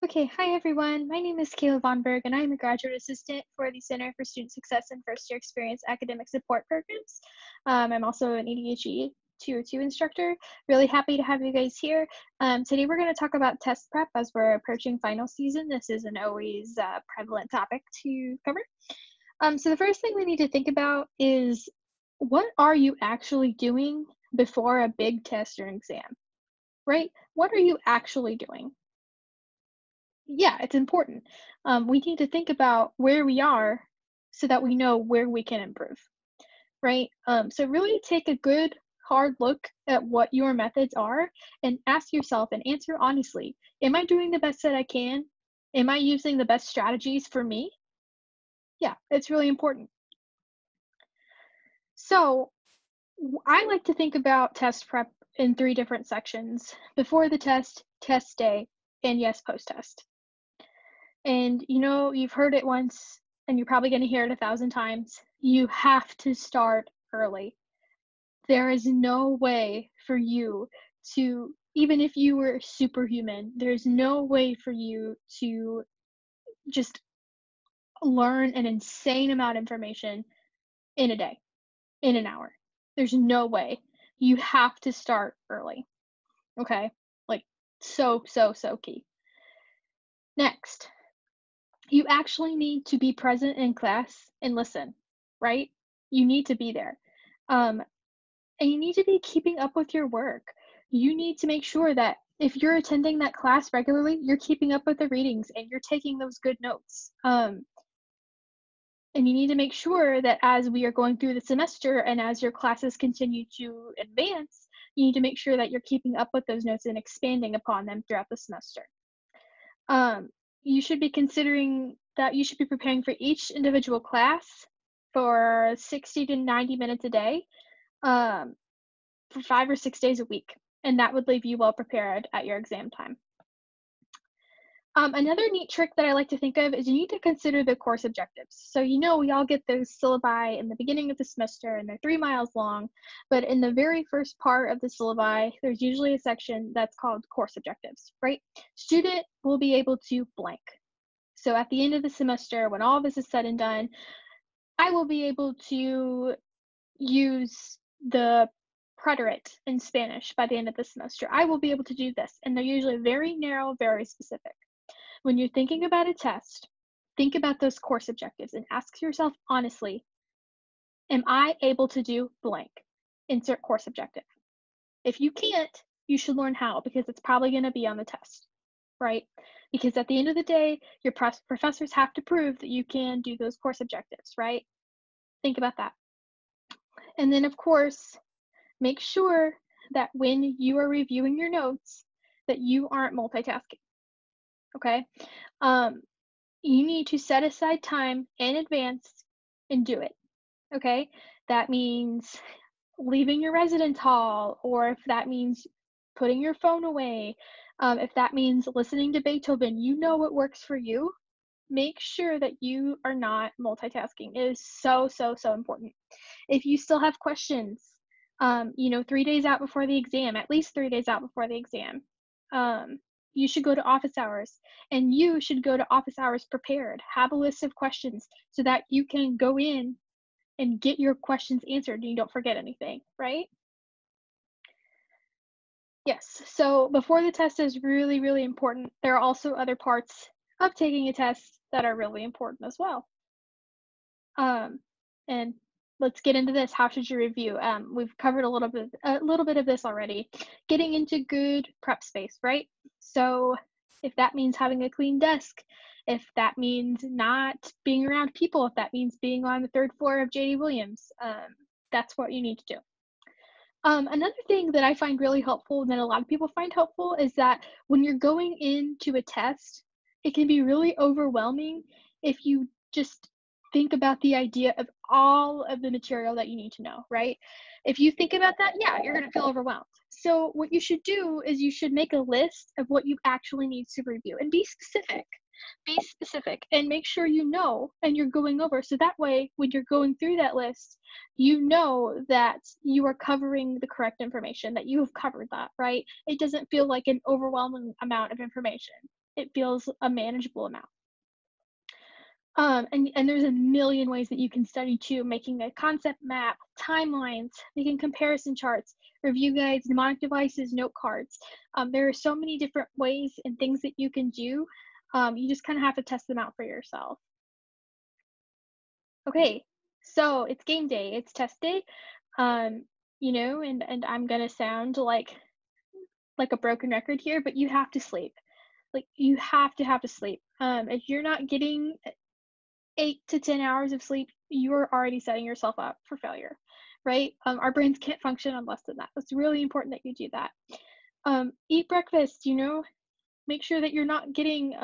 Okay, hi everyone. My name is Kayla VonBurg, and I am a graduate assistant for the Center for Student Success and First Year Experience Academic Support Programs. I'm also an ADHD Tier 2 instructor. Really happy to have you guys here. Today we're going to talk about test prep as we're approaching final season. This is an always prevalent topic to cover. So the first thing we need to think about is what are you actually doing before a big test or exam, right? What are you actually doing? Yeah, it's important. We need to think about where we are so that we know where we can improve, right? So really take a good hard look at what your methods are and ask yourself and answer honestly. Am I doing the best that I can? Am I using the best strategies for me? Yeah, it's really important. So I like to think about test prep in three different sections: before the test, test day, and yes, post test. And you've heard it once and you're probably going to hear it 1,000 times. You have to start early. There is no way for you to, even if you were superhuman, there's no way for you to just learn an insane amount of information in a day, in an hour. There's no way. You have to start early. Okay? Like, so key. Next, you actually need to be present in class and listen, right? You need to be there. Um, and you need to be keeping up with your work. You need to make sure that if you're attending that class regularly, you're keeping up with the readings and you're taking those good notes. And you need to make sure that as we are going through the semester and as your classes continue to advance, you need to make sure that you're keeping up with those notes and expanding upon them throughout the semester. Um, you should be considering that you should be preparing for each individual class for 60 to 90 minutes a day, um, for 5 or 6 days a week, and that would leave you well prepared at your exam time. Another neat trick that I like to think of is you need to consider the course objectives. So, we all get those syllabi in the beginning of the semester and they're 3 miles long, but in the very first part of the syllabi, there's usually a section that's called course objectives, right? Student will be able to blank. So at the end of the semester, when all this is said and done, I will be able to use the preterite in Spanish by the end of the semester. I will be able to do this. And they're usually very narrow, very specific. When you're thinking about a test, think about those course objectives and ask yourself honestly, am I able to do blank? Insert course objective. If you can't, you should learn how because it's probably going to be on the test, right? Because at the end of the day, your professors have to prove that you can do those course objectives, right? Think about that. And then, of course, make sure that when you are reviewing your notes, that you aren't multitasking, okay? Um, you need to set aside time in advance and do it, okay? That means leaving your residence hall, or if that means putting your phone away, if that means listening to Beethoven, you know what works for you. Make sure that you are not multitasking. It is so important. If you still have questions, 3 days out before the exam, at least 3 days out before the exam, you should go to office hours and you should go to office hours prepared. Have a list of questions so that you can go in and get your questions answered and you don't forget anything, right? Yes. So before the test is really important. There are also other parts of taking a test that are really important as well. Um, and let's get into this. How should you review? We've covered a little bit of this already. Getting into good prep space, right? So if that means having a clean desk, if that means not being around people, if that means being on the third floor of JD Williams, that's what you need to do. Another thing that I find really helpful and that a lot of people find helpful is that when you're going into a test, it can be really overwhelming if you just think about the idea of all of the material that you need to know, right? If you think about that, yeah, you're going to feel overwhelmed. So, what you should do is you should make a list of what you actually need to review and be specific. Be specific and make sure you know and you're going over. So that way, when you're going through that list, you know that you are covering the correct information, that you have covered that, right? It doesn't feel like an overwhelming amount of information. it feels a manageable amount. And there's a million ways that you can study too, making a concept map, timelines, making comparison charts, review guides, mnemonic devices, note cards. There are so many different ways and things that you can do. You just kind of have to test them out for yourself. Okay, so it's game day, it's test day. Um, and I'm gonna sound like a broken record here, but you have to sleep. Like you have to sleep. If you're not getting 8 to 10 hours of sleep, you're already setting yourself up for failure, right? Our brains can't function on less than that. It's really important that you do that. Eat breakfast, make sure that you're not getting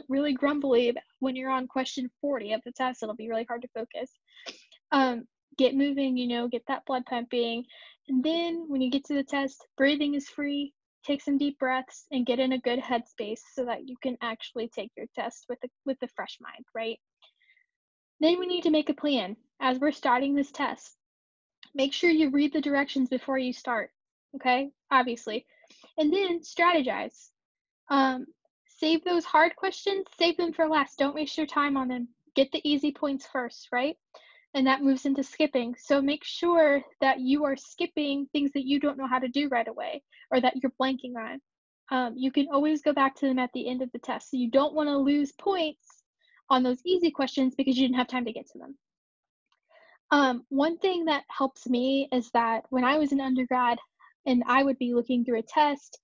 really grumbly when you're on question 40 of the test. It'll be really hard to focus. Um, get moving, get that blood pumping. And then when you get to the test, breathing is free. Take some deep breaths and get in a good headspace so that you can actually take your test with a fresh mind, right? Then we need to make a plan. As we're starting this test, make sure you read the directions before you start, okay? Obviously. And then strategize. Um, save those hard questions, save them for last. Don't waste your time on them. Get the easy points first, right? And that moves into skipping. So make sure that you are skipping things that you don't know how to do right away or that you're blanking on. You can always go back to them at the end of the test. So you don't want to lose points on those easy questions because you didn't have time to get to them. One thing that helps me is that when I was an undergrad and I would be looking through a test,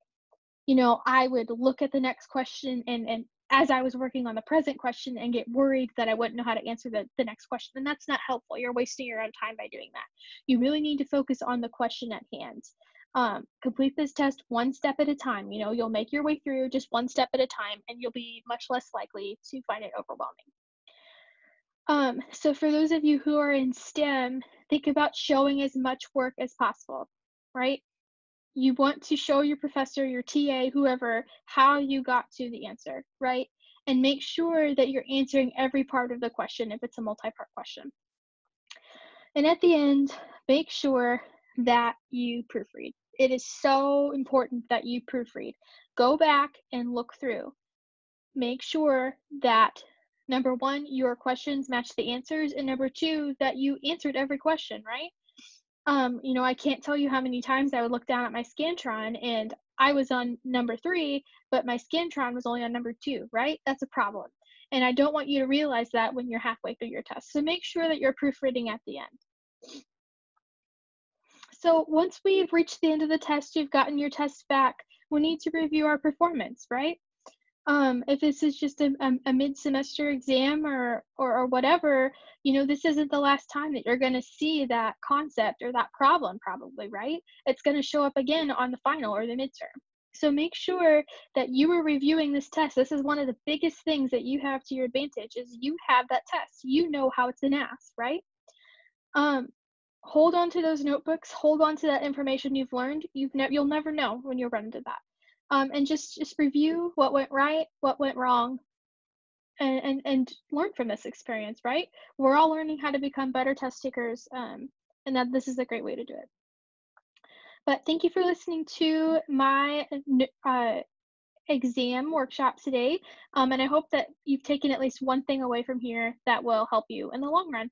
I would look at the next question and as I was working on the present question and get worried that I wouldn't know how to answer the next question. And that's not helpful. You're wasting your own time by doing that. You really need to focus on the question at hand. Complete this test one step at a time. You'll make your way through just one step at a time and you'll be much less likely to find it overwhelming. So for those of you who are in STEM, think about showing as much work as possible, right? You want to show your professor, your TA, whoever, how you got to the answer, right? And make sure that you're answering every part of the question if it's a multi-part question. And at the end, make sure that you proofread. It is so important that you proofread. Go back and look through. Make sure that number one, your questions match the answers, and number two, that you answered every question, right? I can't tell you how many times I would look down at my Scantron and I was on number 3, but my Scantron was only on number 2, right? That's a problem. And I don't want you to realize that when you're halfway through your test. So make sure that you're proofreading at the end. So once we've reached the end of the test, you've gotten your test back, we need to review our performance, right? If this is just a mid-semester exam or whatever, this isn't the last time that you're going to see that concept or that problem probably, right? It's going to show up again on the final or the midterm. So make sure that you are reviewing this test. This is one of the biggest things that you have to your advantage is you have that test. You know how it's been asked, right? Hold on to those notebooks. Hold on to that information you've learned. You'll never know when you'll run into that. And just review what went right, what went wrong, and learn from this experience, right? We're all learning how to become better test takers, and that this is a great way to do it. But thank you for listening to my exam workshop today, and I hope that you've taken at least one thing away from here that will help you in the long run.